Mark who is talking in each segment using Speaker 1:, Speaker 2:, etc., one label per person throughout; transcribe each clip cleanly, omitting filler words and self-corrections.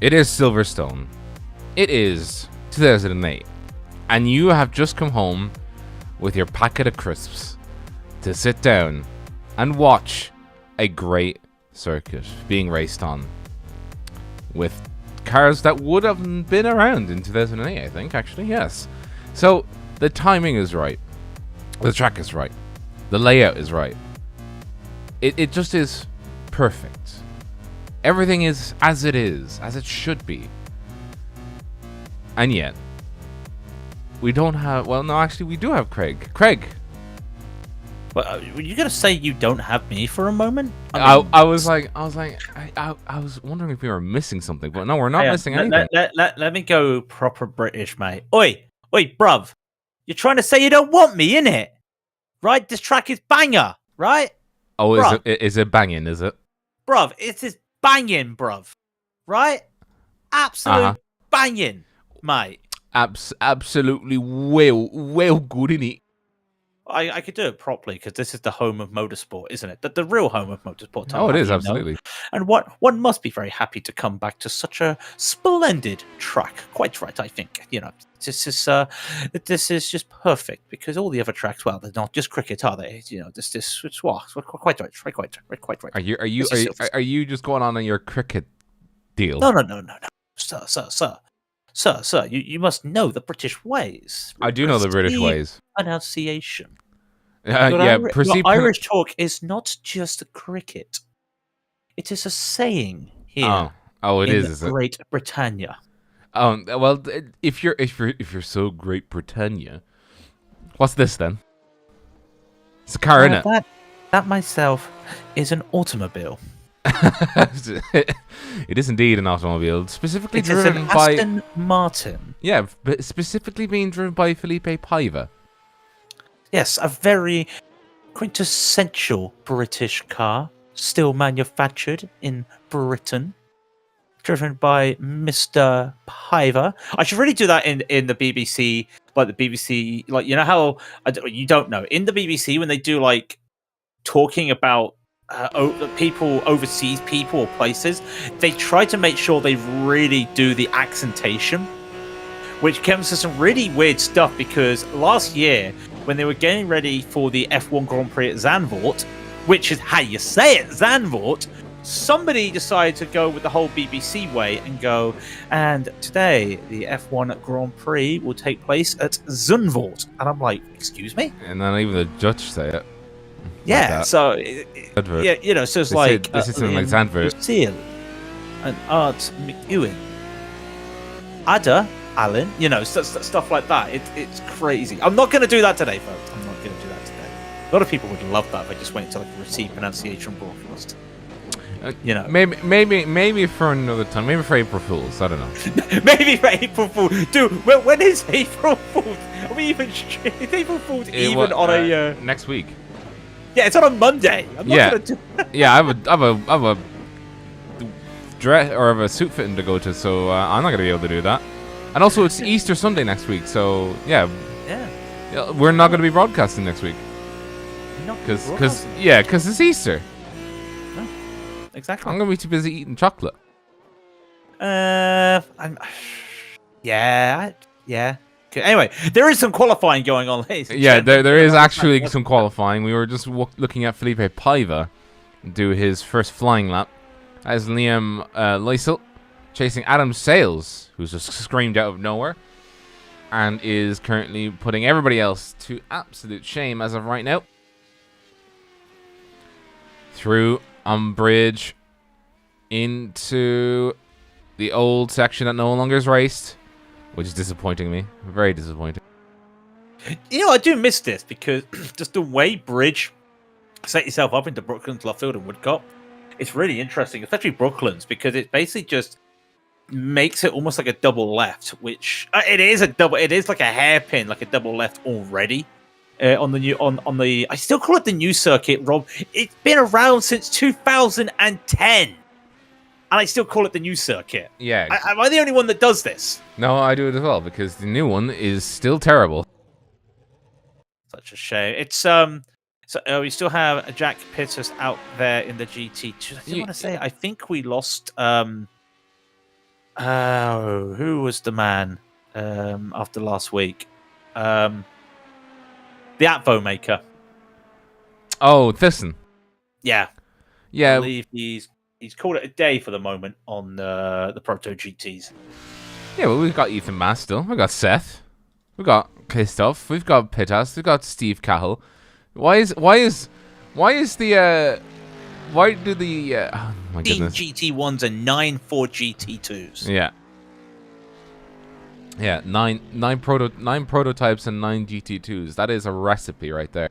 Speaker 1: It is Silverstone. It is 2008. And you have just come home with your packet of crisps to sit down and watch a great circuit being raced on with cars that would have been around in 2008, I think, actually, yes. So, the timing is right. The track is right. The layout is right. It just is perfect. Everything is as it should be. And yet, we don't have... Well, no, actually, we do have Craig. Craig!
Speaker 2: Well, were you gonna say you don't have me for a moment?
Speaker 1: I was wondering if we were missing something, but no, we're not missing anything.
Speaker 2: Let me go proper British, mate. Oi, bruv. You're trying to say you don't want me, innit? Right? This track is banger, right?
Speaker 1: Oh, is it banging, is it?
Speaker 2: Bruv, it is banging, bruv. Right? Absolute banging, mate.
Speaker 1: Absolutely well good, innit?
Speaker 2: I could do it properly because this is the home of motorsport, isn't it? The real home of motorsport.
Speaker 1: Oh, it is, absolutely.
Speaker 2: And one must be very happy to come back to such a splendid track. Quite right, I think. You know, this is just perfect because all the other tracks, well, they're not just cricket, are they? You know, it's quite right.
Speaker 1: Are you just going on your cricket deal?
Speaker 2: No, sir. You must know the British ways.
Speaker 1: I do know the British ways.
Speaker 2: Pronunciation.
Speaker 1: Your
Speaker 2: Irish talk is not just cricket. It is a saying here.
Speaker 1: Oh, it is
Speaker 2: Great Britannia.
Speaker 1: Well, if you're so Great Britannia, what's this then? It's a car, innit?
Speaker 2: That myself is an automobile.
Speaker 1: It is indeed an automobile, specifically
Speaker 2: driven by Aston Martin.
Speaker 1: Yeah, but specifically being driven by Felipe Paiva.
Speaker 2: Yes, a very quintessential British car, still manufactured in Britain, driven by Mr. Paiva. I should really do that in the BBC, like the BBC, like you know how you don't know in the BBC when they do like talking about people, overseas people or places, they try to make sure they really do the accentation, which comes to some really weird stuff because last year when they were getting ready for the F1 Grand Prix at Zandvoort, which is how you say it, Zandvoort, somebody decided to go with the whole BBC way and go, and today the F1 Grand Prix will take place at Zundvoort. And I'm like, excuse me?
Speaker 1: And then even the judge say it.
Speaker 2: Yeah,
Speaker 1: Like
Speaker 2: so,
Speaker 1: Advert.
Speaker 2: you know, so it's
Speaker 1: They
Speaker 2: like...
Speaker 1: said, this isn't like Zandvoort.
Speaker 2: Lucille and Art McEwen. Ada, Alan, you know, stuff like that. It's crazy. I'm not going to do that today, folks. I'm not going to do that today. A lot of people would love that if I just went to like a received pronunciation broadcast. You know,
Speaker 1: maybe for another time. Maybe for April Fools. I don't know.
Speaker 2: maybe for April Fool's. Dude, when is April Fool's? Are we even? Is April Fool's even on a
Speaker 1: next week?
Speaker 2: Yeah, it's on a Monday. I'm not gonna do.
Speaker 1: Yeah, I have a dress or I have a suit fitting to go to, so I'm not gonna be able to do that. And also, it's Easter Sunday next week, so yeah, we're not gonna be broadcasting next week. Because it's Easter.
Speaker 2: Exactly.
Speaker 1: I'm gonna be too busy eating chocolate.
Speaker 2: Yeah. Okay, anyway, there is some qualifying going on.
Speaker 1: Yeah, there is actually some qualifying. We were just looking at Felipe Paiva do his first flying lap as Liam Lysel chasing Adam Sales, who's just screamed out of nowhere and is currently putting everybody else to absolute shame as of right now. Through bridge into the old section that no longer is raced, which is disappointing me. Very disappointing.
Speaker 2: You know, I do miss this because just the way Bridge set yourself up into Brooklands, Luffield, and Woodcop, it's really interesting, especially Brooklands, because it basically just makes it almost like a double left, which it is like a hairpin, like a double left already. On the I still call it the new circuit, Rob. It's been around since 2010, and I still call it the new circuit.
Speaker 1: Yeah.
Speaker 2: Am I the only one that does this?
Speaker 1: No, I do it as well because the new one is still terrible.
Speaker 2: Such a shame. It's so we still have Jack Pittis out there in the GT2. I want to say I think we lost. Who was the man after last week? The Atvo maker.
Speaker 1: Oh, Thyssen.
Speaker 2: Yeah.
Speaker 1: Yeah.
Speaker 2: I believe he's called it a day for the moment on the Proto-GTs.
Speaker 1: Yeah, well, we've got Ethan Mast still. We've got Seth. We've got Christoph. We've got Pittas. We've got Steve Cahill. Why do the oh my goodness.
Speaker 2: GT1s and 9 GT2s?
Speaker 1: Yeah. Yeah, nine prototypes and 9 GT2s. That is a recipe right there.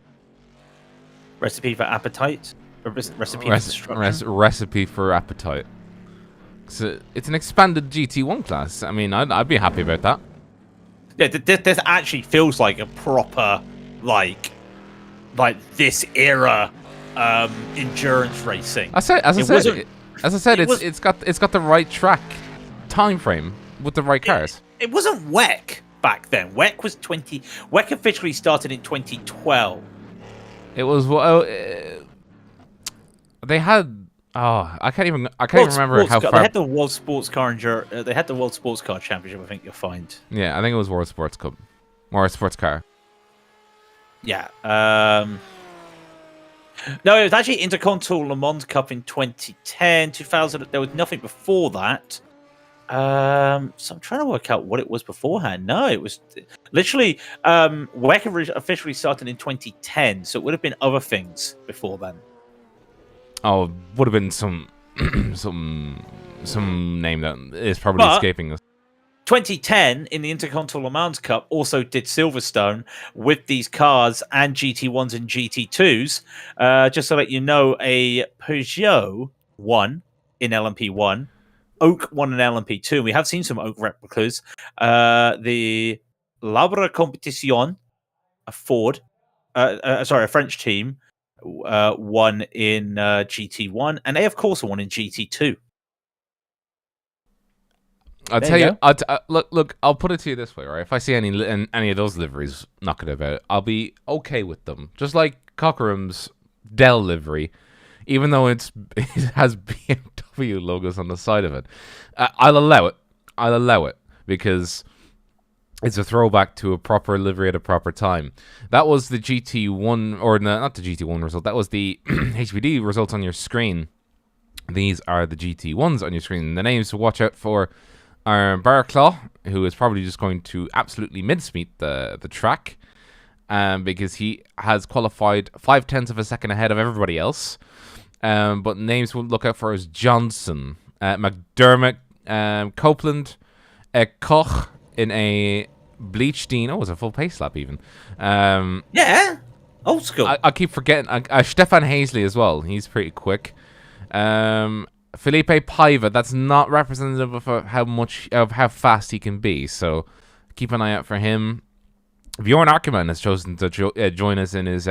Speaker 2: Recipe for appetite? Or recipe for destruction?
Speaker 1: Recipe for appetite. So it's an expanded GT1 class. I mean, I'd be happy about that.
Speaker 2: Yeah, this actually feels like a proper, like this era endurance racing.
Speaker 1: As I said, it's got the right track time frame with the right cars.
Speaker 2: It wasn't WEC back then. WEC was WEC officially started in 2012.
Speaker 1: It was they had I can't even remember how far.
Speaker 2: They had the World Sports Car they had the World Sports Car Championship. I think you'll find.
Speaker 1: Yeah, I think it was World Sports Cup, World Sports Car.
Speaker 2: Yeah. No, it was actually Intercontinental Le Mans Cup in 2010, 2000. There was nothing before that. So I'm trying to work out what it was beforehand. No, it was literally WEC officially started in 2010, so it would have been other things before then.
Speaker 1: Oh, would have been some name that is probably escaping us.
Speaker 2: 2010 in the Intercontinental Le Mans Cup also did Silverstone with these cars and GT1s and GT2s. Just to let you know, a Peugeot won in LMP1. Oak won in LMP2. We have seen some Oak replicas. The Labra Competition, a French team, won in GT1, and they of course won in GT2.
Speaker 1: I'll tell you. Look. I'll put it to you this way, right? If I see any of those liveries knocking about, I'll be okay with them. Just like Cockerham's Dell livery, even though it has BMW logos on the side of it, I'll allow it. I'll allow it because it's a throwback to a proper livery at a proper time. That was the GT1, or not the GT1 result. That was the HBD result on your screen These are the GT1s on your screen. The names to watch out for are Barclaw, who is probably just going to absolutely mincemeat the track, because he has qualified 0.5 of a second ahead of everybody else. But names we'll look out for is Johnson, McDermott, Copeland, Koch in a Bleachdine. Oh, it's a full pace lap even.
Speaker 2: Yeah, old school.
Speaker 1: I keep forgetting. Stefan Hazley as well. He's pretty quick. Felipe Paiva. That's not representative of how fast he can be. So keep an eye out for him. Bjorn Ackermann has chosen to join us in his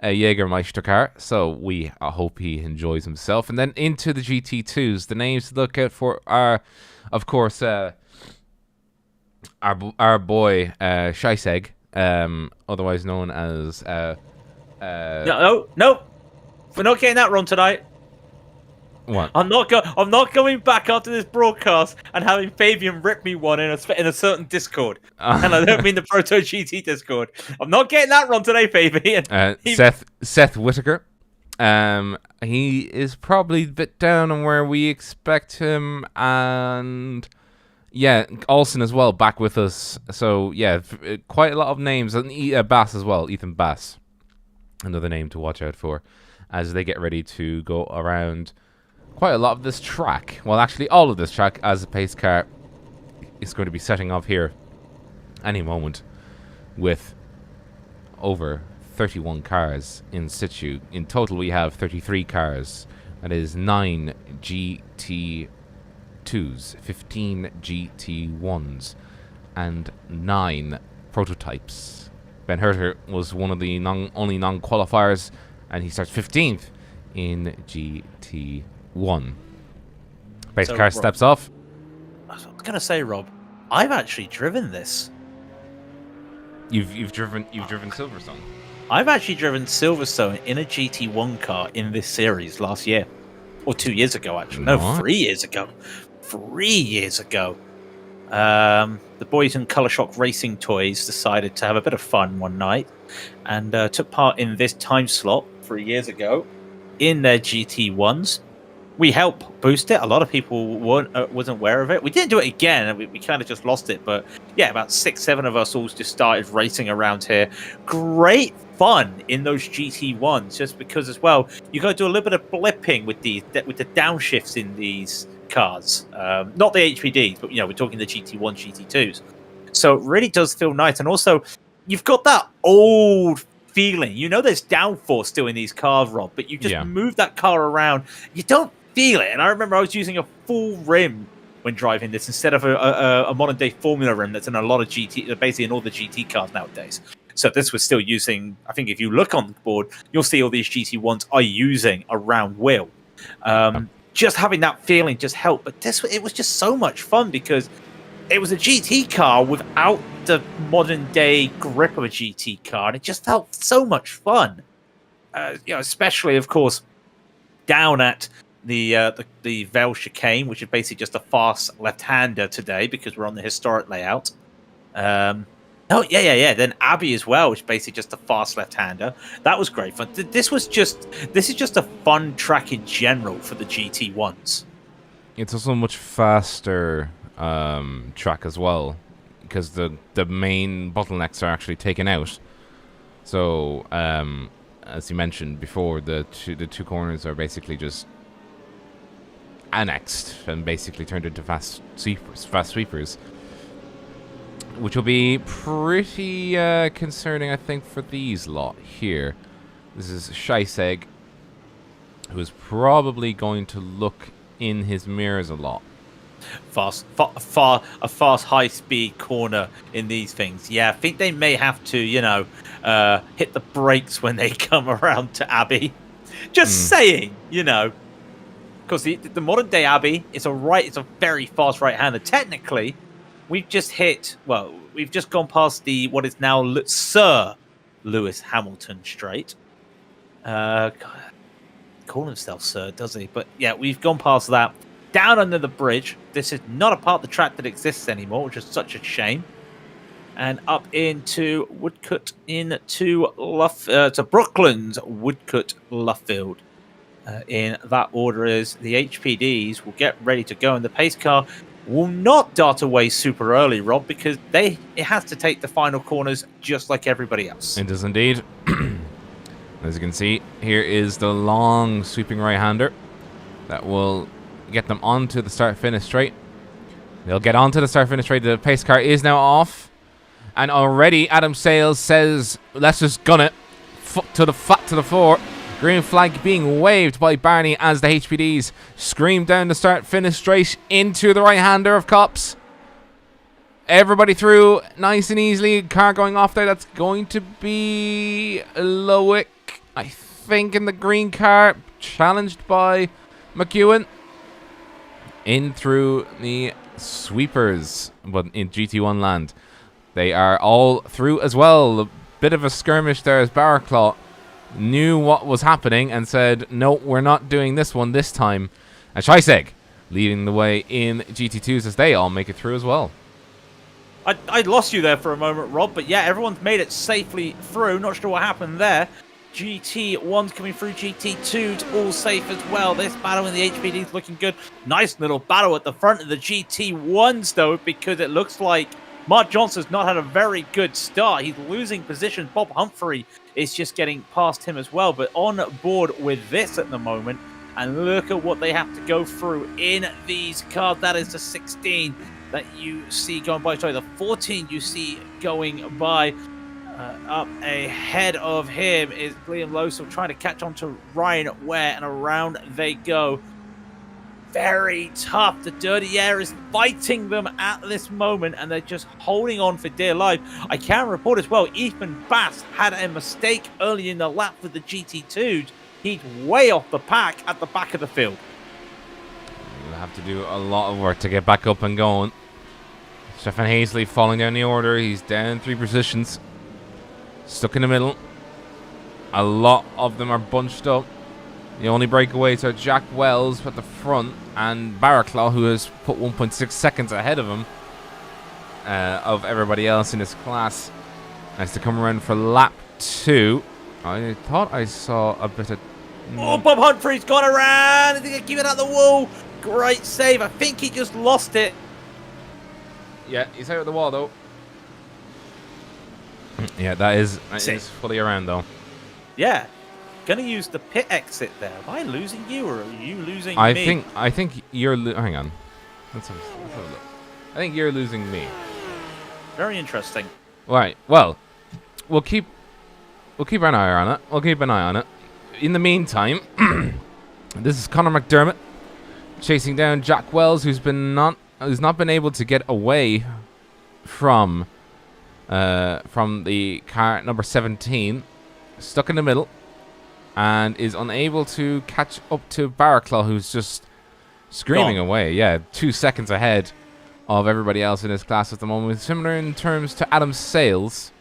Speaker 1: Jägermeister car, so we hope he enjoys himself. And then into the GT2s, the names to look out for are, of course, our boy Scheisseg, otherwise known as
Speaker 2: No, we're not getting that wrong tonight.
Speaker 1: What?
Speaker 2: I'm not going back after this broadcast and having Fabian rip me one in a certain Discord. And I don't mean the Proto-GT Discord. I'm not getting that wrong today, Fabian.
Speaker 1: Seth Whitaker. He is probably a bit down on where we expect him, and yeah, Olsen as well back with us. So yeah, quite a lot of names, and Bass as well. Ethan Bass, another name to watch out for as they get ready to go around quite a lot of this track. Well, actually, all of this track, as the pace car is going to be setting off here any moment with over 31 cars in situ. In total, we have 33 cars. That is 9 GT2s, 15 GT1s, and 9 prototypes. Ben Herter was one of the only non-qualifiers, and he starts 15th in GT1. Base car steps off.
Speaker 2: I was gonna say, Rob, I've actually driven this.
Speaker 1: You've driven Silverstone.
Speaker 2: I've actually driven Silverstone in a GT1 car in this series last year, or 2 years ago, actually. No, 3 years ago. 3 years ago. The boys in Colour Shock Racing Toys decided to have a bit of fun one night and took part in this time slot 3 years ago in their GT1s. We helped boost it. A lot of people wasn't aware of it. We didn't do it again, and we kind of just lost it. But yeah, about 6-7 of us all just started racing around here. Great fun in those GT1s, just because as well you got to do a little bit of blipping with the downshifts in these cars. Not the HPDs, but we're talking the GT1, GT2s. So it really does feel nice, and also you've got that old feeling. There's downforce still in these cars, Rob, but you just move that car around. You don't feel it. And I remember I was using a full rim when driving this instead of a modern day Formula rim that's in a lot of GT, basically in all the GT cars nowadays. So this was still using, I think if you look on the board, you'll see all these GT1s are using a round wheel. Just having that feeling just helped. But it was just so much fun because it was a GT car without the modern day grip of a GT car, and it just felt so much fun. Especially, of course, down at the Vale chicane, which is basically just a fast left-hander today because we're on the historic layout. Then Abbey as well, which is basically just a fast left-hander. That was great fun. This is just a fun track in general for the GT1s.
Speaker 1: It's also a much faster track as well, because the main bottlenecks are actually taken out. So as you mentioned before, the two corners are basically just annexed and basically turned into fast sweepers, which will be pretty concerning, I think, for these lot here. This is Scheisseg, who is probably going to look in his mirrors a lot.
Speaker 2: A fast high-speed corner in these things. Yeah, I think they may have to, hit the brakes when they come around to Abbey. Just saying, because the modern day Abbey is it's a very fast right-hander. Technically, we've just gone past what is now Sir Lewis Hamilton Straight. God, call himself Sir, does he? But yeah, we've gone past that. Down under the bridge. This is not a part of the track that exists anymore, which is such a shame. And up into Woodcote, to Brooklands, Woodcote, Luffield. in that order is the HPDs will get ready to go, and the pace car will not dart away super early, Rob, because it has to take the final corners just like everybody else.
Speaker 1: It does indeed. As you can see, here is the long sweeping right-hander that will get them onto the start-finish straight. They'll get onto the start-finish straight. The pace car is now off. And already Adam Sales says, let's just gun it. Foot to the floor. Green flag being waved by Barney as the HPDs scream down the start-finish straight into the right-hander of Cops. Everybody through nice and easily. Car going off there. That's going to be Loic, I think, in the green car. Challenged by McEwen. In through the sweepers, but in GT1 land. They are all through as well. A bit of a skirmish there as Barraclaw knew what was happening and said, no, we're not doing this one this time. And Scheisseg leading the way in GT2s as they all make it through as well.
Speaker 2: I lost you there for a moment, Rob, but yeah, everyone's made it safely through. Not sure what happened there. GT1's coming through, GT2's all safe as well. This battle in the HPD's looking good. Nice little battle at the front of the GT1s, though, because it looks like Mark Johnson's not had a very good start. He's losing position. Bob Humphrey is just getting past him as well, but on board with this at the moment. And look at what they have to go through in these cars. That is the 16 that you see going by. Sorry, the 14 you see going by. Up ahead of him is Liam Losel trying to catch on to Ryan Ware, and around they go. Very tough. The Dirty Air is fighting them at this moment, and they're just holding on for dear life. I can report as well, Ethan Bass had a mistake early in the lap with the GT2s. He's way off the pack at the back of the field.
Speaker 1: You'll have to do a lot of work to get back up and going. Stefan Hazley falling down the order. He's down 3 positions. Stuck in the middle. A lot of them are bunched up. The only breakaways are Jack Wells at the front and Barraclaw, who has put 1.6 seconds ahead of him of everybody else in this class. As to come around for lap 2. I thought I saw a bit of...
Speaker 2: Oh, Bob Humphrey's gone around. I think they keep it out the wall. Great save. I think he just lost it.
Speaker 1: Yeah, he's out of the wall, though. Yeah, that is fully around, though.
Speaker 2: Yeah. Gonna use the pit exit there. Am I losing you, or are you losing me?
Speaker 1: I think you're... hang on. Let's have a look. I think you're losing me.
Speaker 2: Very interesting.
Speaker 1: Right. Well, we'll keep an eye on it. We'll keep an eye on it. In the meantime, this is Conor McDermott chasing down Jack Wells, who's not been able to get away from the car number 17, stuck in the middle, and is unable to catch up to Barraclaw, who's just screaming away. Yeah, 2 seconds ahead of everybody else in this class at the moment. Similar in terms to Adam Sales,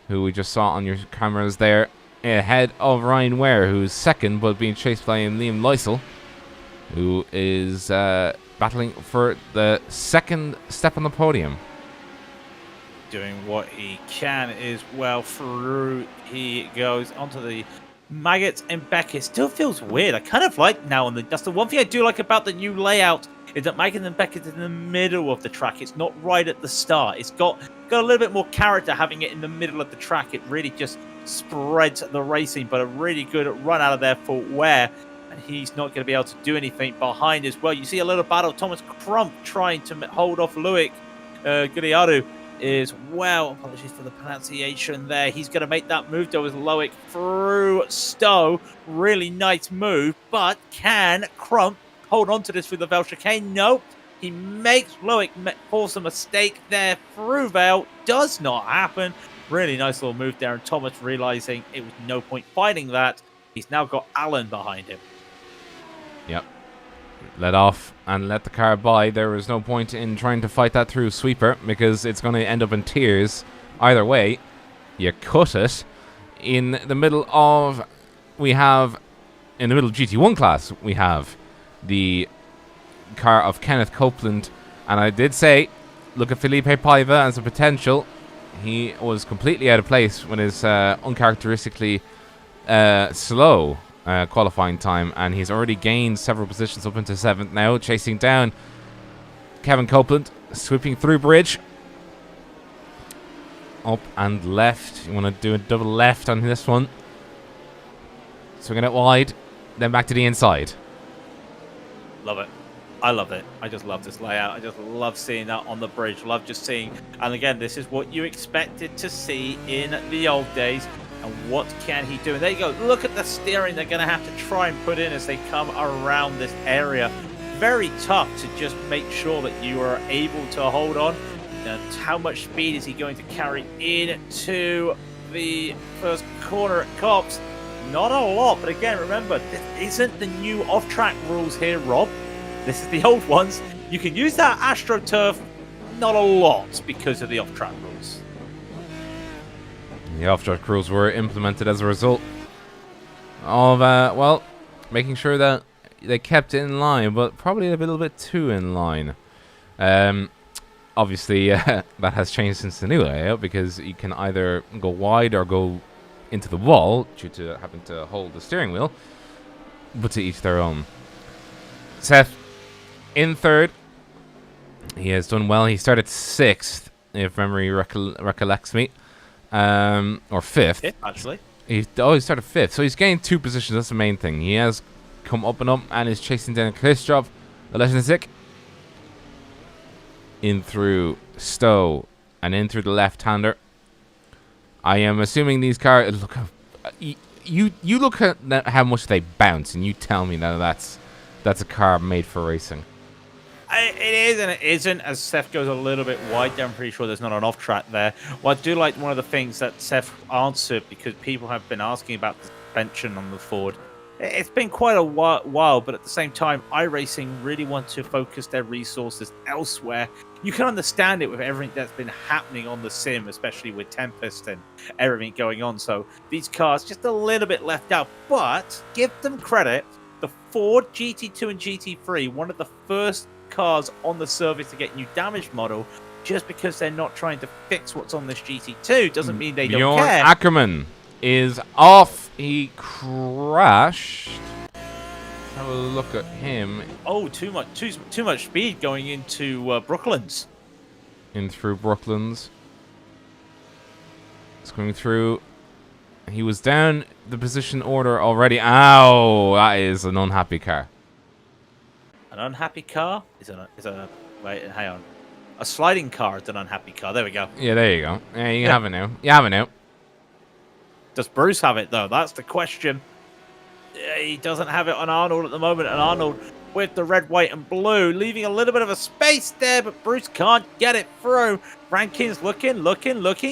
Speaker 1: who we just saw on your cameras there, ahead of Ryan Ware, who's second, but being chased by Liam Lysel, who is battling for the second step on the podium.
Speaker 2: Doing what he can as well. Through he goes onto the Maggots and Beckett. Still feels weird. I kind of like now and then. That's the one thing I do like about the new layout, is that Maggots and Beckett is in the middle of the track. It's not right at the start. It's got a little bit more character having it in the middle of the track. It really just spreads the racing, but a really good run out of there for Ware. And he's not going to be able to do anything behind as well. You see a little battle. Thomas Crump trying to hold off Loic Guiliaru as well. Apologies for the pronunciation there. He's going to make that move though as Loic through Stowe. Really nice move, but can Crump hold on to this through the Vale chicane? Nope. He makes Loic force a mistake there through Vale. Does not happen. Really nice little move there, and Thomas realizing it was no point fighting that. He's now got Allen behind him.
Speaker 1: Yep. Let off and let the car by. There was no point in trying to fight that through sweeper, because it's going to end up in tears either way. You cut it. In the middle of GT1 class, we have the car of Kenneth Copeland, and I did say, look at Felipe Paiva as a potential. He was completely out of place when his uncharacteristically slow qualifying time, and he's already gained several positions up into 7th now, chasing down Kevin Copeland, sweeping through bridge. Up and left. You want to do a double left on this one. Swinging it wide, then back to the inside.
Speaker 2: Love it. I love it. I just love this layout. I just love seeing that on the bridge. Love just seeing, and again, this is what you expected to see in the old days. And what can he do? And there you go. Look at the steering they're going to have to try and put in as they come around this area. Very tough to just make sure that you are able to hold on. And how much speed is he going to carry into the first corner at Cops? Not a lot, but again, remember, this isn't the new off-track rules here, Rob. This is the old ones. You can use that AstroTurf, not a lot, because of the off-track rules.
Speaker 1: The off-track rules were implemented as a result of, well, making sure that they kept it in line, but probably a little bit too in line. Obviously, that has changed since the new layout, because you can either go wide or go into the wall due to having to hold the steering wheel, but to each their own. Seth in 3rd. He has done well. He started 6th, if memory recollects me, or 5th.
Speaker 2: Yeah, actually.
Speaker 1: He started 5th, so he's gained 2 positions. That's the main thing. He has come up and up and is chasing down Kristoff, the Legendsick. In through Stowe and in through the left-hander. I am assuming these cars look. You look at how much they bounce, and you tell me that that's a car made for racing.
Speaker 2: It is and it isn't, as Seth goes a little bit wide there. I'm pretty sure there's not an off-track there. Well, I do like one of the things that Seth answered, because people have been asking about the suspension on the Ford. It's been quite a while, but at the same time, iRacing really want to focus their resources elsewhere. You can understand it with everything that's been happening on the sim, especially with Tempest and everything going on. So these cars just a little bit left out, but give them credit. The Ford GT2 and GT3, one of the first cars on the service to get new damage model, just because they're not trying to fix what's on this GT2 doesn't mean they don't care.
Speaker 1: Ackerman is off. He crashed. Let's have a look at him.
Speaker 2: Oh, too much speed going into Brooklands.
Speaker 1: In through Brooklands. It's going through. He was down the position order already. Ow! That is an unhappy car.
Speaker 2: An unhappy car is a wait. Hang on. A sliding car is an unhappy car. There we go.
Speaker 1: Yeah, there you go. Yeah, you have it now. You have it now.
Speaker 2: Does Bruce have it, though? That's the question. He doesn't have it on Arnold at the moment, and Arnold with the red, white, and blue, leaving a little bit of a space there, but Bruce can't get it through. Rankin's looking,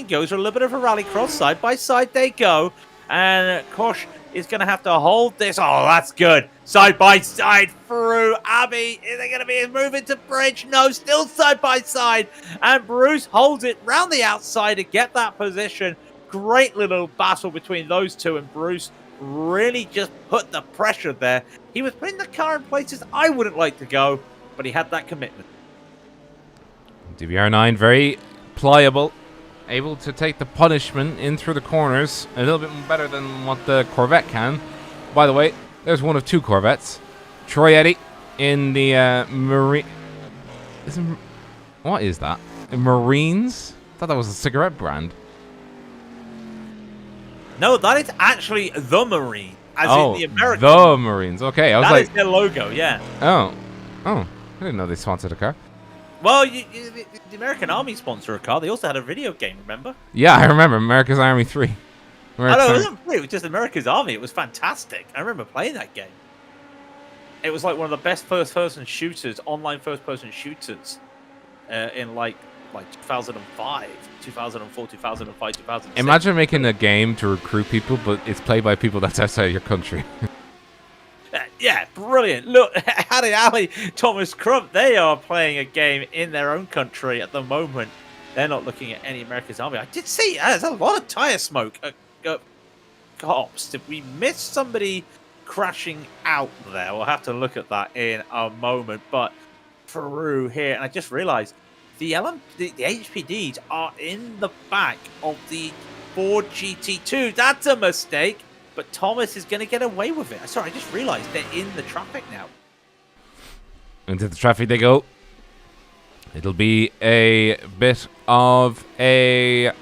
Speaker 2: goes for a little bit of a rallycross. Side by side they go, and Kosh is going to have to hold this. Oh, that's good. Side by side through. Abby, is they going to be moving to bridge? No, still side by side, and Bruce holds it round the outside to get that position. Great little battle between those two, and Bruce really just put the pressure there. He was putting the car in places I wouldn't like to go, but he had that commitment.
Speaker 1: DBR9 very pliable, able to take the punishment in through the corners a little bit better than what the Corvette can. By the way, there's one of 2 Corvettes. Troy Eddy in the Marine. What is that? Marines? I thought that was a cigarette brand.
Speaker 2: No, that is actually the Marine, as in the American.
Speaker 1: The Marines. Okay, I was
Speaker 2: that is their logo, yeah.
Speaker 1: Oh, I didn't know they sponsored a car.
Speaker 2: Well, the American Army sponsor a car. They also had a video game, remember?
Speaker 1: Yeah, I remember. America's Army 3.
Speaker 2: I know, it wasn't free. It was just America's Army. It was fantastic. I remember playing that game. It was like one of the best first-person shooters, online first-person shooters, in like 2005, 2004, 2005, 2006.
Speaker 1: Imagine making a game to recruit people, but it's played by people that's outside your country.
Speaker 2: Yeah, brilliant. Look, Harry Ali, Thomas Crump, they are playing a game in their own country at the moment. They're not looking at any America's Army. I did see there's a lot of tyre smoke at Cops. Did we miss somebody crashing out there? We'll have to look at that in a moment. But Peru here, and I just realized the HPDs are in the back of the Ford GT2. That's a mistake. but Thomas is going to get away with it. Sorry, I just realized they're in the traffic now.
Speaker 1: Into the traffic they go. It'll be a bit of a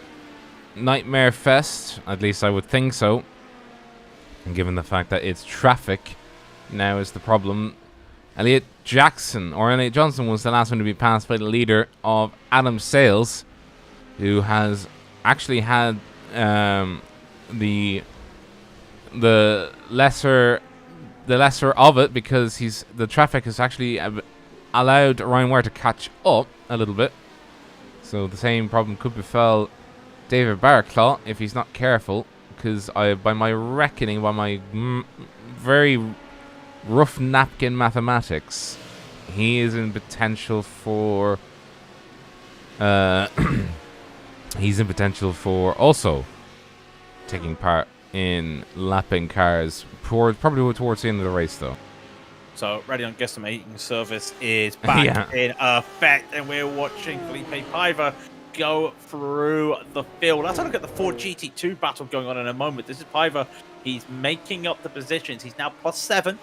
Speaker 1: nightmare fest, at least I would think so. And given the fact that it's traffic now is the problem. Elliot Johnson was the last one to be passed by the leader of Adam Sales, who has actually had the lesser of it, because the traffic has actually allowed Ryan Ware to catch up a little bit. So the same problem could befell David Barraclaw if he's not careful, because by my reckoning, by my very rough napkin mathematics, he is in potential for also taking part in lapping cars probably towards the end of the race, though.
Speaker 2: So, Raidillon guesstimating service is back in effect, and we're watching Felipe Paiva go through the field. Let's have a look at the Ford GT2 battle going on in a moment. This is Paiva. He's making up the positions. He's now +7.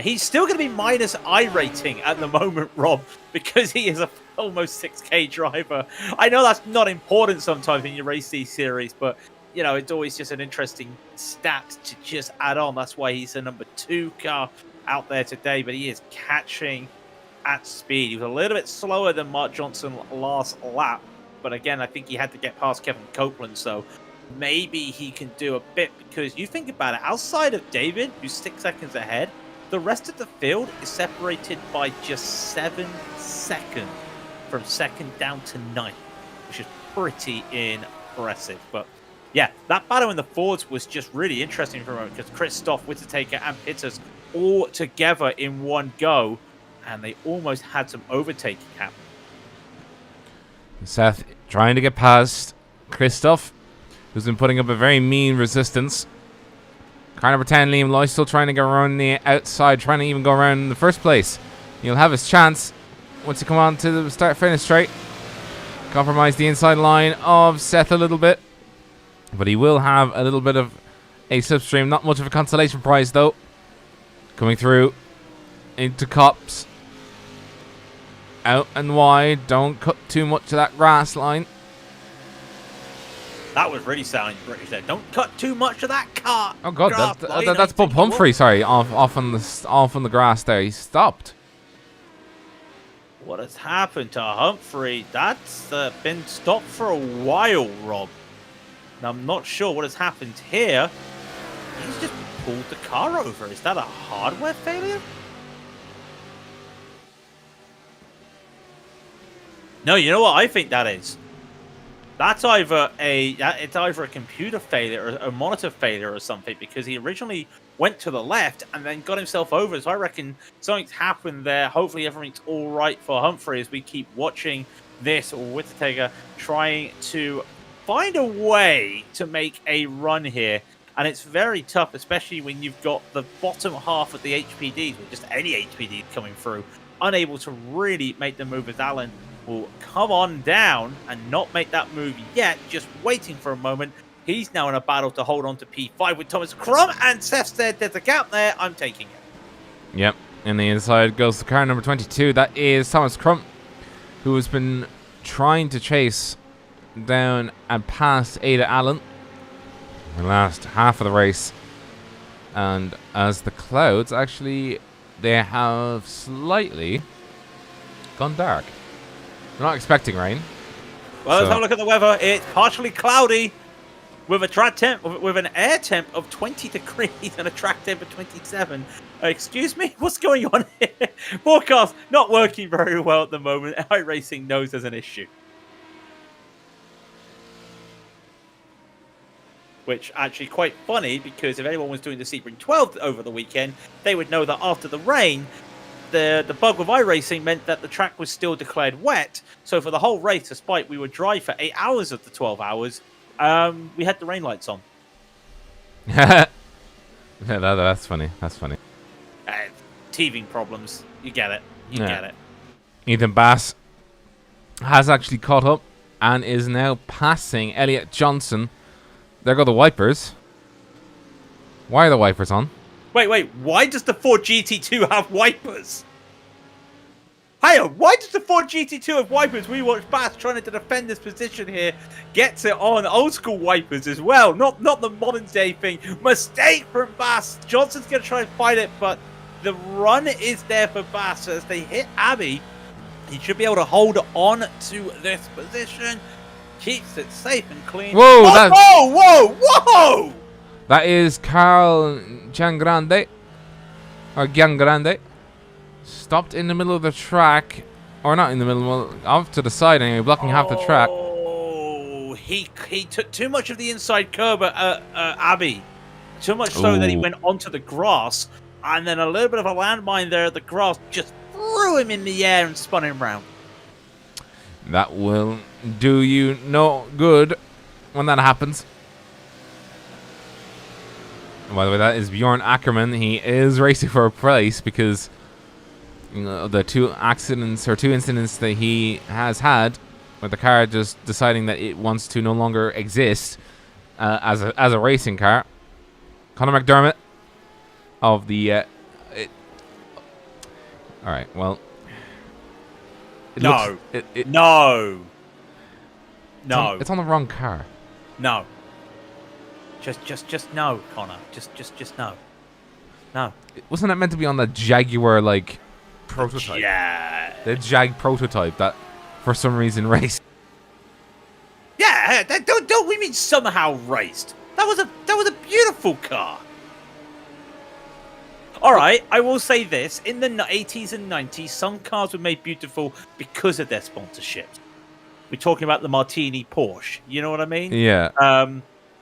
Speaker 2: He's still going to be minus I rating at the moment, Rob, because he is a almost 6K driver. I know that's not important sometimes when you race these series, but you know, it's always just an interesting stat to just add on. That's why he's the number 2 car out there today, but he is catching at speed. He was a little bit slower than Mark Johnson last lap, but again, I think he had to get past Kevin Copeland, so maybe he can do a bit, because you think about it, outside of David, who's 6 seconds ahead, the rest of the field is separated by just 7 seconds from 2nd down to 9th, which is pretty impressive. But yeah, that battle in the Fords was just really interesting for a moment, because Christoph, Whittaker, and Pitters all together in one go, and they almost had some overtaking happen.
Speaker 1: Seth trying to get past Christoph, who's been putting up a very mean resistance. Car number 10, Liam Loy, still trying to go around the outside, trying to even go around in the first place. He'll have his chance once he come on to the start-finish straight. Compromise the inside line of Seth a little bit, but he will have a little bit of a slipstream. Not much of a consolation prize, though. Coming through into Cops. Out and wide. Don't cut too much of that grass line.
Speaker 2: That was really sounding British there. Don't cut too much of that car.
Speaker 1: Oh god, that's Bob Humphrey. Sorry, off on the grass there. He stopped.
Speaker 2: What has happened to Humphrey? That's been stopped for a while, Rob. Now, I'm not sure what has happened here. He's just pulled the car over. Is that a hardware failure? No, you know what I think that is? That's either it's either a computer failure or a monitor failure or something, because he originally went to the left and then got himself over. So I reckon something's happened there. Hopefully everything's all right for Humphrey as we keep watching this. Whittaker trying to find a way to make a run here. And it's very tough, especially when you've got the bottom half of the HPDs, or just any HPD coming through, unable to really make the move, as Alan will come on down and not make that move yet, just waiting for a moment. He's now in a battle to hold on to P5 with Thomas Crum, and Seth said there's a gap there. I'm taking it.
Speaker 1: Yep, and the inside goes to car number 22. That is Thomas Crum, who has been trying to chase down and past Ada Allen the last half of the race. And as the clouds, actually, they have slightly gone dark. We're not expecting rain.
Speaker 2: Well, let's have a look at the weather. It's partially cloudy with a track temp, with an air temp of 20 degrees and a track temp of 27. Excuse me, what's going on here? Forecast not working very well at the moment. iRacing knows there's an issue. Which actually quite funny, because if anyone was doing the Sebring 12 over the weekend, they would know that after the rain, the bug with iRacing meant that the track was still declared wet. So for the whole race, despite we were dry for 8 hours of the 12 hours, we had the rain lights on.
Speaker 1: Yeah, that's funny. That's funny.
Speaker 2: Teething problems. You get it. You get it.
Speaker 1: Ethan Bass has actually caught up and is now passing Elliot Johnson. There go the wipers. Why are the wipers on?
Speaker 2: Wait. Why does the Ford GT2 have wipers? Hiya, why does the Ford GT2 have wipers? We watch Bass trying to defend this position here. Gets it on old school wipers as well. Not the modern day thing. Mistake from Bass. Johnson's going to try and fight it, but the run is there for Bass. As they hit Abbey, he should be able to hold on to this position. Keeps it safe and clean.
Speaker 1: Whoa,
Speaker 2: whoa!
Speaker 1: That is Carl Giangrande. Or Giangrande. Stopped in the middle of the track. Or not in the middle, off to the side anyway, blocking half the track.
Speaker 2: Oh, he took too much of the inside curb at Abbey. Too much so that he went onto the grass. And then a little bit of a landmine there at the grass just threw him in the air and spun him round.
Speaker 1: That will do you no good when that happens. By the way, that is Bjorn Ackerman. He is racing for a place because the two incidents that he has had with the car just deciding that it wants to no longer exist as a racing car. Conor McDermott of the all right, well,
Speaker 2: no.
Speaker 1: It's on the wrong car.
Speaker 2: No. Just no, Connor. Just no. No.
Speaker 1: Wasn't that meant to be on the Jaguar prototype?
Speaker 2: Yeah.
Speaker 1: The Jag prototype that for some reason raced.
Speaker 2: Yeah, don't we mean somehow raced? That was a beautiful car. All right, I will say this. In the 80s and 90s, some cars were made beautiful because of their sponsorships. We're talking about the Martini Porsche. You know what I mean?
Speaker 1: Yeah.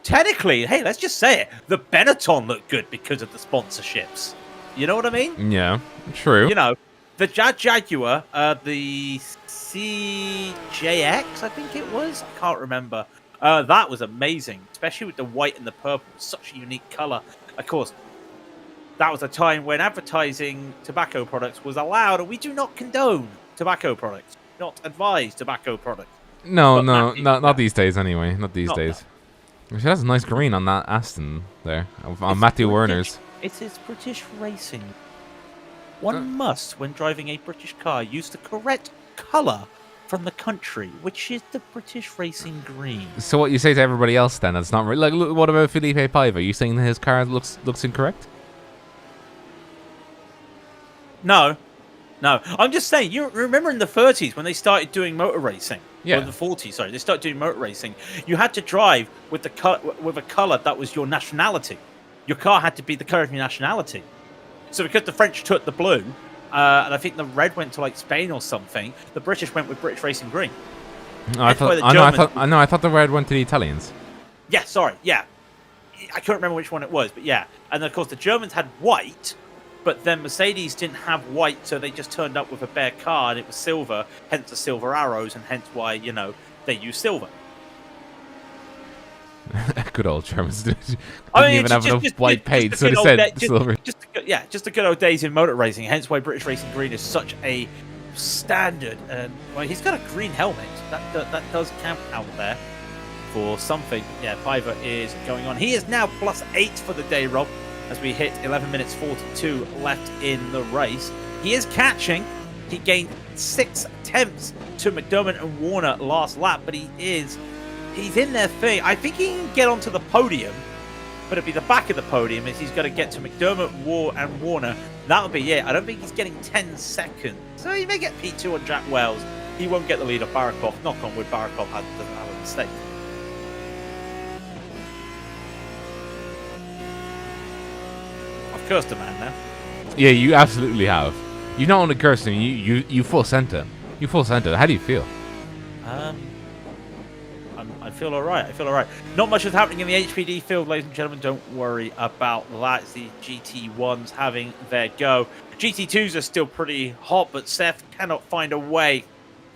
Speaker 2: Technically, hey, let's just say it. The Benetton looked good because of the sponsorships. You know what I mean?
Speaker 1: Yeah, true.
Speaker 2: You know, the Jaguar, the CJX, I think it was. I can't remember. That was amazing, especially with the white and the purple. Such a unique color. Of course, that was a time when advertising tobacco products was allowed, and we do not condone tobacco products. Not advise tobacco products.
Speaker 1: No, not these days anyway. Not these days. She has a nice green on that Aston there, on Matthew Werner's.
Speaker 2: It is British racing. One must, when driving a British car, use the correct colour from the country, which is the British racing green.
Speaker 1: So what you say to everybody else then? That's not like. Look, what about Felipe Paiva? Are you saying that his car looks incorrect?
Speaker 2: No. I'm just saying. You remember in the 30s when they started doing motor racing?
Speaker 1: Yeah.
Speaker 2: Or the 40s, sorry. They started doing motor racing. You had to drive with a colour that was your nationality. Your car had to be the colour of your nationality. So because the French took the blue, and I think the red went to Spain or something, the British went with British racing green.
Speaker 1: I thought the red went to the Italians.
Speaker 2: Yeah, sorry. Yeah. I can't remember which one it was, but yeah. And of course the Germans had white, but then Mercedes didn't have white, so they just turned up with a bare car, and it was silver, hence the silver arrows, and hence why, they use silver.
Speaker 1: Good old Germans didn't
Speaker 2: even
Speaker 1: have enough white paint, so they said silver.
Speaker 2: Just the good old days in motor racing, hence why British Racing Green is such a standard. And well, he's got a green helmet. That does count out there for something. Yeah, Paiva is going on. He is now +8 for the day, Rob, as we hit 11 minutes 42 left in the race. He is catching. He gained 6 attempts to McDermott and Warner last lap, but he's in their thing. I think he can get onto the podium, but it'll be the back of the podium as he's got to get to McDermott, and Warner. That'll be it. I don't think he's getting 10 seconds. So he may get P2 on Jack Wells. He won't get the lead of Barakov. Knock on wood, Barakov doesn't have a mistake. I've cursed a man now.
Speaker 1: Yeah, you absolutely have. You not only cursed him, you full sent it. You full sent it. How do you feel?
Speaker 2: I feel all right. Not much is happening in the HPD field, ladies and gentlemen. Don't worry about that. It's the GT1s having their go. GT2s are still pretty hot, but Seth cannot find a way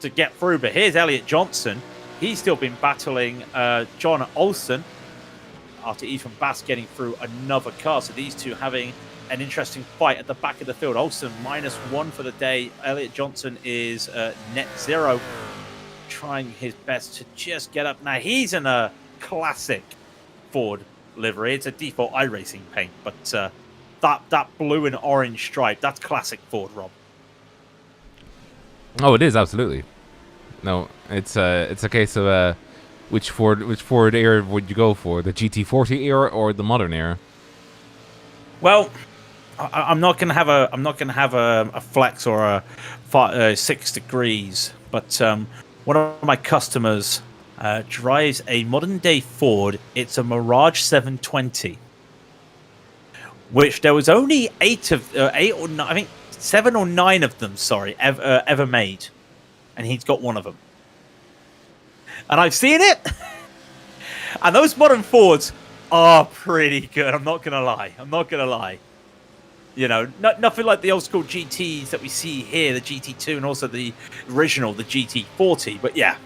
Speaker 2: to get through. But here's Elliot Johnson. He's still been battling John Olsen after Ethan Bass getting through another car. So these two having an interesting fight at the back of the field. Olsen -1 for the day. Elliot Johnson is net 0. Trying his best to just get up. Now, he's in a classic Ford livery. It's a default iRacing paint, but that blue and orange stripe, that's classic Ford, Rob.
Speaker 1: Oh, it is absolutely. No, it's a case of which Ford era would you go for? The GT40 era or the modern era?
Speaker 2: Well, I'm not gonna have a flex or a 6 degrees, but one of my customers drives a modern day Ford. It's a Mirage 720, which there was only 8 or 9, I think 7 or 9 of them. Sorry, ever made, and he's got one of them, and I've seen it. And those modern Fords are pretty good. I'm not gonna lie. You know, nothing like the old school GTs that we see here, the GT2, and also the original, the GT40. But yeah,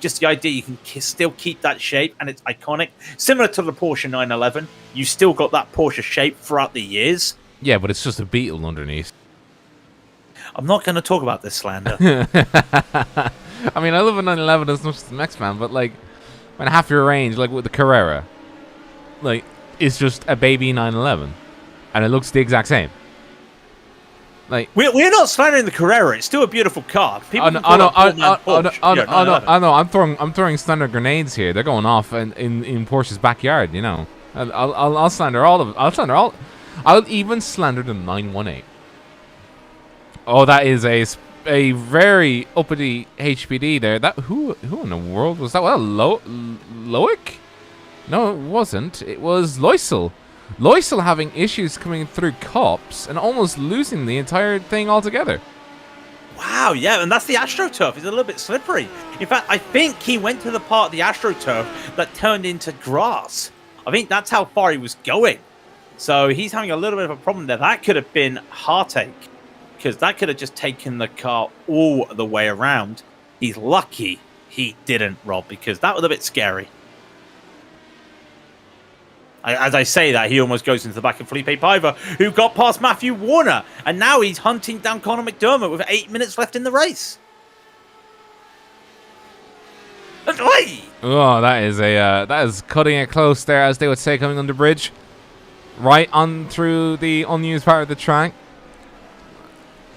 Speaker 2: just the idea you can still keep that shape, and it's iconic. Similar to the Porsche 911, you still got that Porsche shape throughout the years.
Speaker 1: Yeah, but it's just a Beetle underneath.
Speaker 2: I'm not going to talk about this slander.
Speaker 1: I mean, I love a 911 as much as the next man, but like, when half your range, like with the Carrera, like, it's just a baby 911. And it looks the exact same. Like
Speaker 2: we're not slandering the Carrera. It's still a beautiful car.
Speaker 1: I know. I'm throwing standard grenades here. They're going off in Porsche's backyard. You know. I'll slander all of. I'll even slander the 918. Oh, that is a very uppity HPD there. That who in the world was that? Well, Loic? No, it wasn't. It was Loisel. Loisel having issues coming through cops and almost losing the entire thing altogether.
Speaker 2: Wow, yeah, and that's the AstroTurf. It's a little bit slippery. In fact, I think he went to the part of the AstroTurf that turned into grass. I think that's how far he was going. So he's having a little bit of a problem there. That could have been heartache, because that could have just taken the car all the way around. He's lucky he didn't, Rob, because that was a bit scary. As I say that, he almost goes into the back of Felipe Paiva, who got past Matthew Warner, and now he's hunting down Conor McDermott with 8 minutes left in the race.
Speaker 1: Oh, that is cutting it close there, as they would say, coming under bridge, right on through the unused part of the track.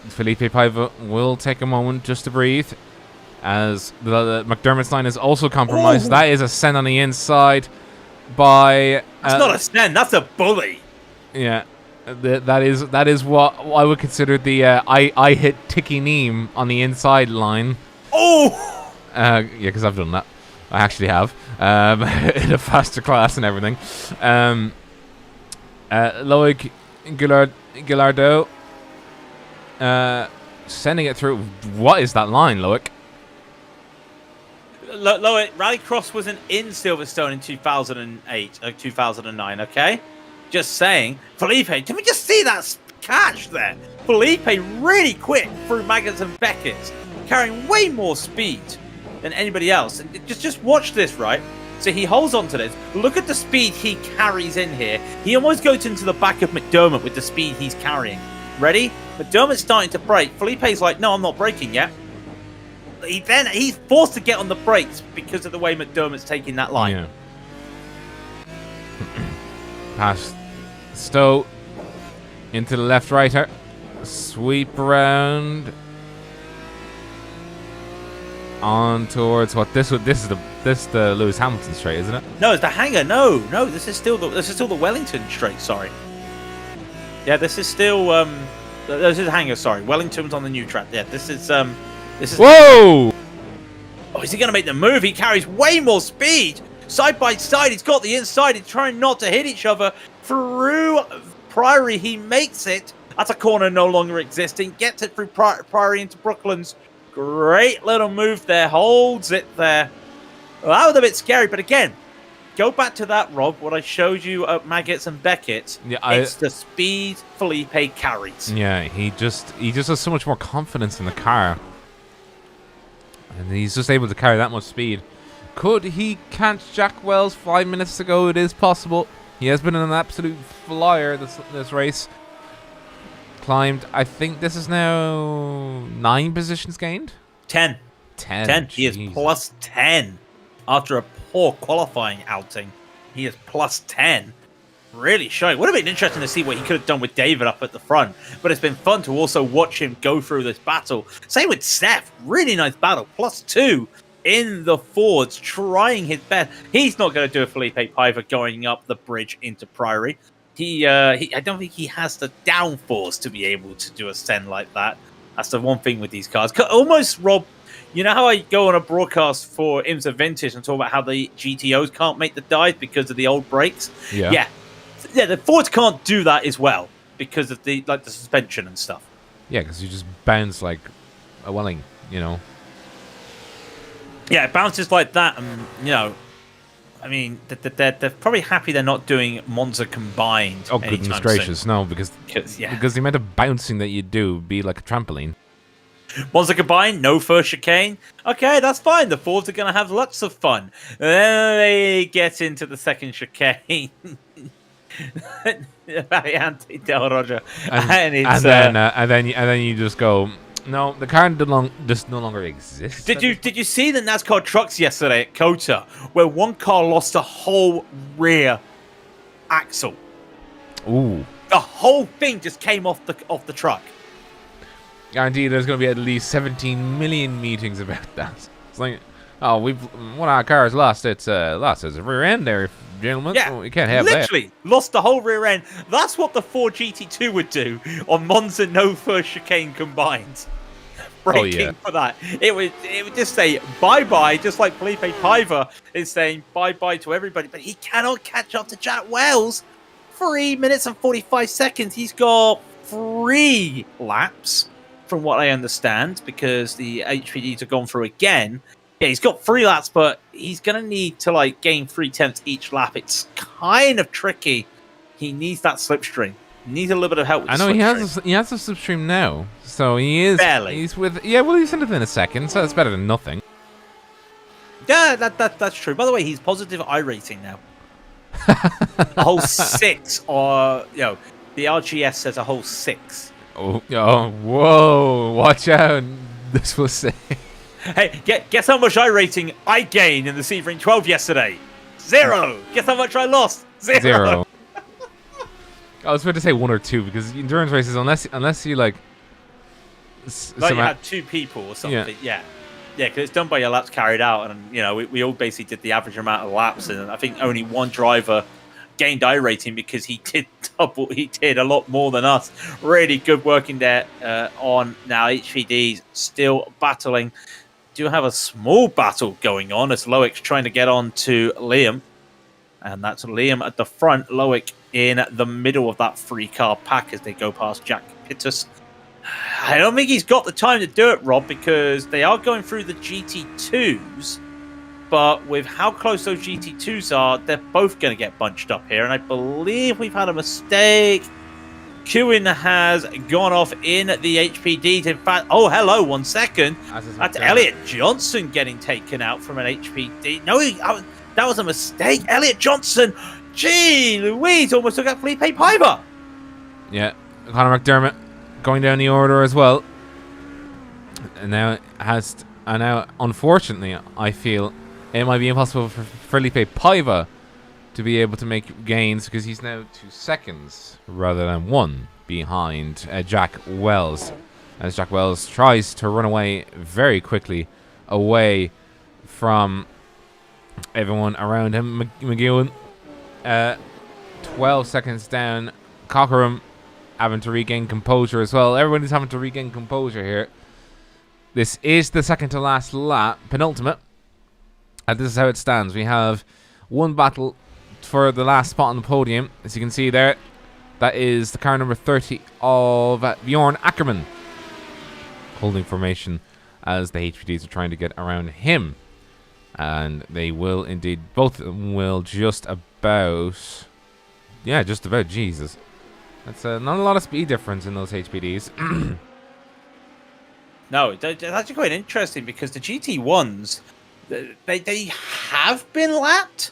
Speaker 1: Felipe Paiva will take a moment just to breathe, as the McDermott's line is also compromised. Ooh. That is a send on the inside. By
Speaker 2: that's not a stand, that's a bully.
Speaker 1: Yeah, that is what I would consider the I hit Tiki Neem on the inside line.
Speaker 2: Oh,
Speaker 1: yeah, because I've done that. I actually have in a faster class and everything. Loic Gillardeau sending it through. What is that line, Loic?
Speaker 2: Loic, Rallycross wasn't in Silverstone in 2008, 2009, okay? Just saying. Felipe, can we just see that catch there? Felipe really quick through Maggotts and Beckett, carrying way more speed than anybody else. And just watch this, right? So he holds on to this. Look at the speed he carries in here. He almost goes into the back of McDermott with the speed he's carrying. Ready? McDermott's starting to brake. Felipe's like, no, I'm not braking yet. He's forced to get on the brakes because of the way McDermott's taking that line.
Speaker 1: Yeah. Past Stowe into the left-righter. Sweep around on towards what this is the Lewis Hamilton straight, isn't it?
Speaker 2: No, it's the hangar. No, this is still the Wellington straight. Sorry. Yeah, this is still this is hangar. Sorry, Wellington's on the new track. Yeah, this is.
Speaker 1: Whoa!
Speaker 2: Oh, is he going to make the move? He carries way more speed. Side by side, he's got the inside. He's trying not to hit each other. Through Priory, he makes it. That's a corner no longer existing. Gets it through Priory into Brooklands. Great little move there. Holds it there. Well, that was a bit scary, but again, go back to that, Rob, what I showed you at Maggotts and Beckett. Yeah, it's the speed Felipe carries.
Speaker 1: Yeah, he just has so much more confidence in the car. And he's just able to carry that much speed. Could he catch Jack Wells 5 minutes ago? It is possible. He has been an absolute flyer this race. Climbed, I think this is now 9 positions gained?
Speaker 2: 10.
Speaker 1: 10.
Speaker 2: He is plus 10 after a poor qualifying outing. He is plus 10. Really showing. Would have been interesting to see what he could have done with David up at the front, but it's been fun to also watch him go through this battle. Same with Seth. Really nice battle. Plus 2 in the Fords, trying his best. He's not going to do a Felipe Paiva going up the bridge into Priory. I don't think he has the downforce to be able to do a send like that. That's the one thing with these cars. Almost, Rob, you know how I go on a broadcast for IMSA Vintage and talk about how the GTOs can't make the dive because of the old brakes? Yeah, the Fords can't do that as well because of the suspension and stuff.
Speaker 1: Yeah, because you just bounce like a welling, you know.
Speaker 2: Yeah, it bounces like that, and I mean, they're probably happy they're not doing Monza combined.
Speaker 1: Oh goodness gracious,
Speaker 2: soon.
Speaker 1: no, because the amount of bouncing that you do be like a trampoline.
Speaker 2: Monza combined, no first chicane. Okay, that's fine. The Fords are going to have lots of fun. And then they get into the second chicane. Variante Del Roger, and
Speaker 1: then you just go, no, the car just no longer exists.
Speaker 2: Did you see the NASCAR trucks yesterday at COTA, where one car lost a whole rear axle?
Speaker 1: Ooh,
Speaker 2: the whole thing just came off the truck.
Speaker 1: Guarantee there's going to be at least 17 million meetings about that. It's like, oh, one of our cars lost its rear end there, gentlemen.
Speaker 2: Yeah,
Speaker 1: well, we can't have
Speaker 2: literally lost the whole rear end. That's what the Ford GT2 would do on Monza no first chicane combined. Braking for that, it would just say bye bye, just like Felipe Paiva is saying bye bye to everybody. But he cannot catch up to Jack Wells. 3 minutes and 45 seconds. He's got 3 laps, from what I understand, because the HPDs have gone through again. Yeah, he's got 3 laps, but he's going to need to gain 3 tenths each lap. It's kind of tricky. He needs that slipstream. He needs a little bit of help with the slipstream.
Speaker 1: He has a slipstream now, so he is.
Speaker 2: Barely.
Speaker 1: He's with. Yeah, well, he's in it in a second, so that's better than nothing.
Speaker 2: Yeah, that's true. By the way, he's positive iRating now. A whole 6, or the RGS says a whole 6.
Speaker 1: Oh, whoa! Watch out! This will say.
Speaker 2: Hey, guess how much iRating I gained in the Sebring 12 yesterday? 0. Guess how much I lost? 0.
Speaker 1: I was about to say 1 or 2 because endurance races, unless you like
Speaker 2: you had 2 people or something. Yeah, because it's done by your laps carried out, and we all basically did the average amount of laps, and I think only one driver gained iRating because he did a lot more than us. Really good working there on now. HPD's still battling. Do have a small battle going on as Loic trying to get on to Liam, and that's Liam at the front, Loic in the middle of that 3-car pack as they go past Jack Pittus. I don't think he's got the time to do it, Rob, because they are going through the GT2s, but with how close those GT2s are, they're both going to get bunched up here, and I believe we've had a mistake. Kewin has gone off in the HPD. In fact, oh, hello, 1 second. That's Elliot Johnson getting taken out from an HPD. No, that was a mistake. Elliot Johnson. Gee, Louise almost took out Felipe Paiva.
Speaker 1: Yeah, Conor McDermott going down the order as well. And now unfortunately, I feel it might be impossible for Felipe Paiva to be able to make gains because he's now 2 seconds rather than 1 behind Jack Wells. As Jack Wells tries to run away very quickly away from everyone around him. McGowan 12 seconds down. Cockerham having to regain composure as well. Everybody's having to regain composure here. This is the second to last lap, penultimate. And this is how it stands. We have 1 battle for the last spot on the podium. As you can see there, that is the car number 30 of Bjorn Ackerman. Holding formation as the HPDs are trying to get around him. And they will indeed, both of them will just about, Jesus. That's not a lot of speed difference in those HPDs.
Speaker 2: No, that's actually quite interesting because the GT1s, they have been lapped.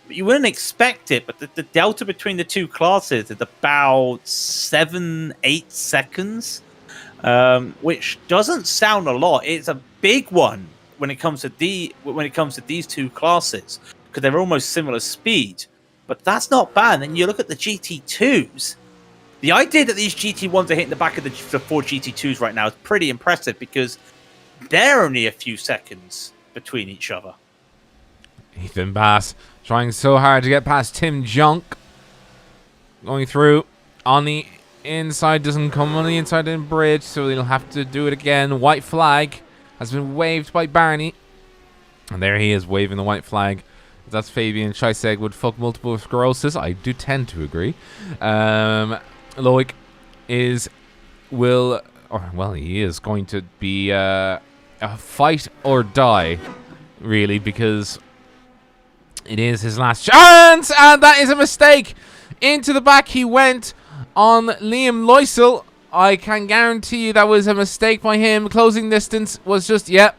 Speaker 2: You wouldn't expect it, but the delta between the 2 classes is about 7-8 seconds, which doesn't sound a lot. It's a big one when it comes to these 2 classes because they're almost similar speed. but that's not bad. And you look at the GT2s. The idea that these GT1s are hitting the back of the Ford GT2s right now is pretty impressive because they're only a few seconds between each other.
Speaker 1: Ethan Bass trying so hard to get past Tim Junk. Going through on the inside, doesn't come on the inside in bridge, so they'll have to do it again. White flag has been waved by Barney. And there he is waving the white flag. That's Fabian Scheisseg with fuck multiple sclerosis. I do tend to agree. Loic he is going to be a fight or die, really, because it is his last chance, and that is a mistake. Into the back he went on Liam Loisel. I can guarantee you that was a mistake by him. Closing distance was just, that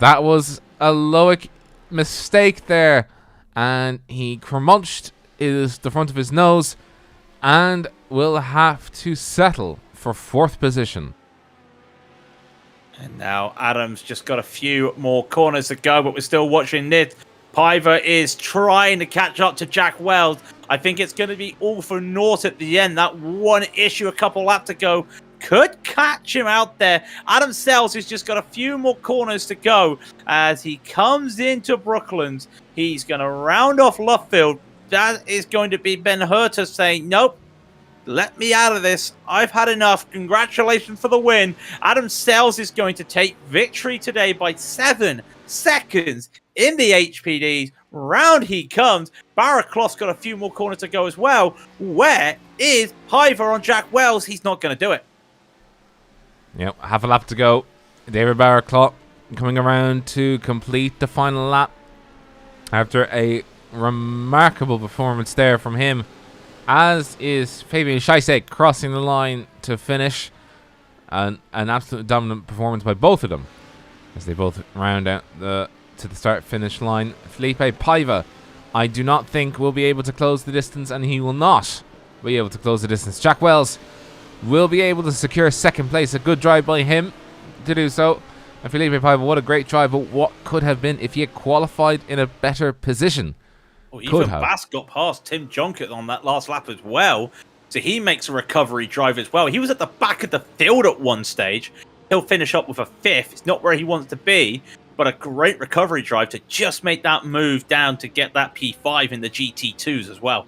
Speaker 1: was a Loic mistake there, and he crunched the front of his nose and will have to settle for 4th position.
Speaker 2: And now Adam's just got a few more corners to go, but we're still watching this. Piver is trying to catch up to Jack Wells. I think it's going to be all for naught at the end. That one issue a couple laps to go could catch him out there. Adam Sells has just got a few more corners to go as he comes into Brooklands. He's going to round off Luffield. That is going to be Ben Herter saying, nope, let me out of this. I've had enough. Congratulations for the win. Adam Sells is going to take victory today by 7 seconds in the HPDs. Round he comes. Barraclough's got a few more corners to go as well. Where is Piver on Jack Wells? He's not going to do it.
Speaker 1: Yep, half a lap to go. David Barraclough coming around to complete the final lap after a remarkable performance there from him, as is Fabian Scheisseg crossing the line to finish. An absolute dominant performance by both of them as they both round out to the start-finish line. Felipe Paiva, I do not think will be able to close the distance, and he will not be able to close the distance. Jack Wells will be able to secure 2nd place. A good drive by him to do so. And Felipe Paiva, what a great drive, but what could have been if he had qualified in a better position?
Speaker 2: Well, even Bass got past Tim Jonkett on that last lap as well. So he makes a recovery drive as well. He was at the back of the field at one stage. He'll finish up with a 5th. It's not where he wants to be, but a great recovery drive to just make that move down to get that P5 in the GT2s as well.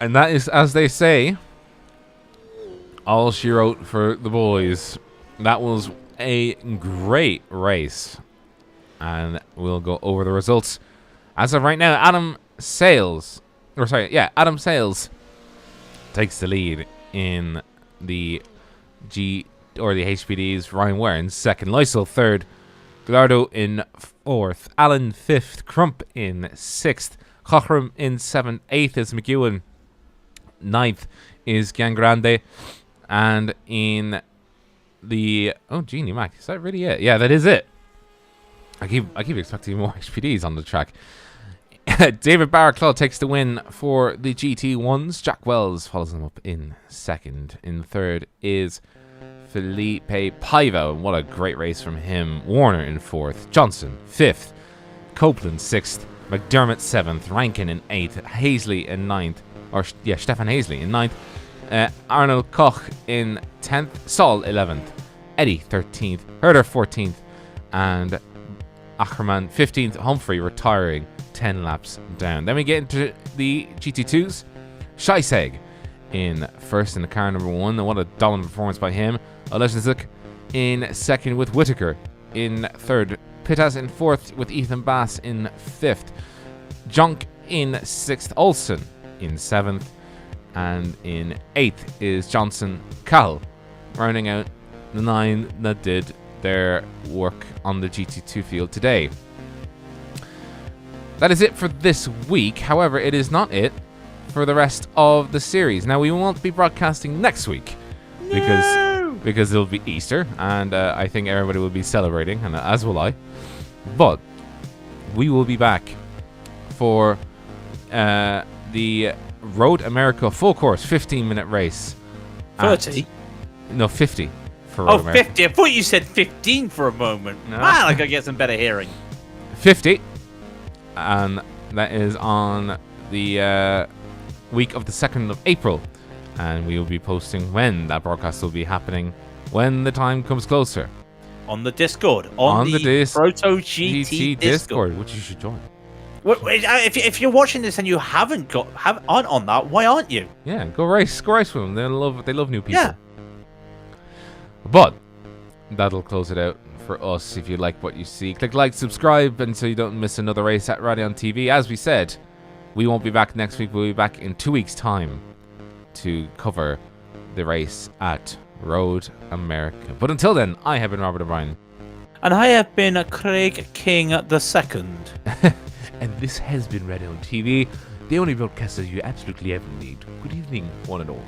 Speaker 1: And that is, as they say, all she wrote for the boys. That was a great race. And we'll go over the results. As of right now, Adam Sales takes the lead in the HPDs. Ryan Ware in 2nd, Loisel 3rd, Gallardo in 4th, Allen 5th, Crump in 6th, Cochram in 7th, 8th is McEwen, 9th is Gangrande, and in the Genie Mac, is that really it? Yeah, that is it. I keep expecting more HPDs on the track. David Barraclough takes the win for the GT1s. Jack Wells follows him up in 2nd. In 3rd is Felipe Paiva. What a great race from him. Warner in 4th. Johnson 5th. Copeland 6th. McDermott 7th. Rankin in 8th. Hazley in 9th. Stefan Hazley in 9th. Arnold Koch in 10th. Saul 11th. Eddie 13th. Herder 14th. And Ackerman 15th. Humphrey retiring 10 laps down. Then we get into the GT2s. Scheisseg in 1st in the car number 1. And what a dominant performance by him. Olesniczuk in 2nd with Whitaker in 3rd. Pittas in 4th with Ethan Bass in 5th. Junk in 6th. Olsen in 7th. And in 8th is Johnson Cahill, rounding out the 9 that did their work on the GT2 field today. That is it for this week. However, it is not it for the rest of the series. Now, we won't be broadcasting next week because it'll be Easter, and I think everybody will be celebrating, and as will I. But we will be back for the Road America full course 15-minute race.
Speaker 2: 30?
Speaker 1: No, 50 for Road America.
Speaker 2: 50. I thought you said 15 for a moment. No. I gotta get some better hearing.
Speaker 1: 50 and that is on the week of the 2nd of April. And we will be posting when that broadcast will be happening when the time comes closer.
Speaker 2: On the Discord. On the Proto-GT Discord,
Speaker 1: which you should join.
Speaker 2: Wait, if you're watching this and you aren't on that, why aren't you?
Speaker 1: Yeah, go race with them. They love new people.
Speaker 2: Yeah.
Speaker 1: But that'll close it out for us. If you like what you see, click like, subscribe, and so you don't miss another race at Raidillon TV. As we said, we won't be back next week. We'll be back in 2 weeks' time to cover the race at Road America. But until then, I have been Robert O'Brien.
Speaker 2: And I have been Craig King II.
Speaker 1: And this has been Raidillon TV, the only broadcaster you absolutely ever need. Good evening, one and all.